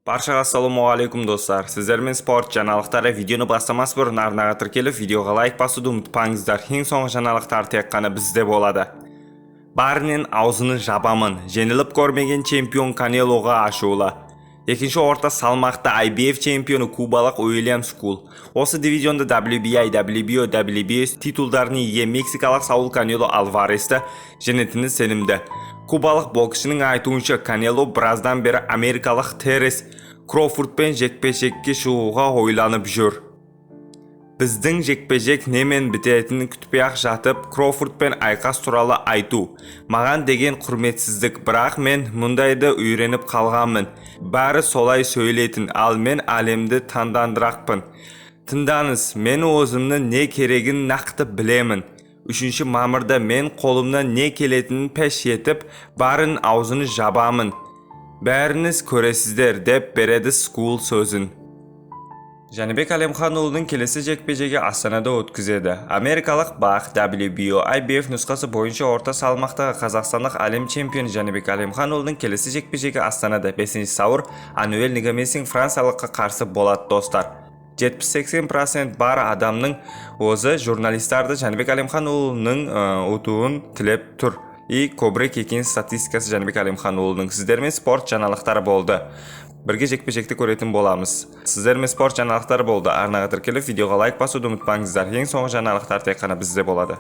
Barchaga assalomu alaykum do'stlar. Sizlarмен sport жаңалыктары видеоны бастамас burun arnaga tirkelib, videoga like basuды unutpаңыздар. Ең соңғы жаңалыктар тек қана bizde болады. Barinin аузын жабамын. Жеңіліп көрмеген чемпион Канелоға ашулы. Екінші орта салмақта IBF чемпионы кубалық Уильям Скул. Осы дивизионда WBI, WBO, WBS титулдарына ие мексикалық Саул Канело Альваресті жеңетіні сенімді. Кубалық боксшының айтуынша Канело біраздан бері америкалық Терес Кроуфордпен жекпе-жекке шығуға ойланып жүр. Біздің жекпе-жек немен бітетінін күтпей-ақ жатып, Кроуфордпен айқас туралы айту. Маған деген құрметсіздік, бірақ мен мұндайды үйреніп қалғанмын. Бәрі солай сөйлейтін, ал мен әлемді таңдандырақпын. Тыңдаңыз, мен өзімнің не керегін нақты білемін. 3 мамырда мен қолымнан не келетінін пеш етіп, барын аузын жабамын. Бәріңіз көресіздер, деп береді Скул сөзін. Жәнібек Әлемханұлының келесі жекпе-жегі Астанада өткізеді. Америкалық бақ WBO, IBF нұсқасы бойынша орта салмақтағы қазақстандық әлем чемпионы Жәнібек Әлемханұлының келесі жекпе-жегі Астанада 5 сәуір Ануэль Негамесин франциялыққа қарсы болады достар. 70-80% бар адамның өзі журналисттарды Жәнібек Әлемханұлының ұтуын тілеп тұр. И көбірек екен статистикасы Жәнібек Әлемханұлының. Сіздермен спорт жаңалықтары болды. Бірге жекпе-жекті көретін боламыз. Сіздермен спорт жаңалықтары болды. Арнаға тіркеліп, видеоға лайк басуды ұмытпаңыздар. Ең соңғы жаңалықтар тек қана бізде болады.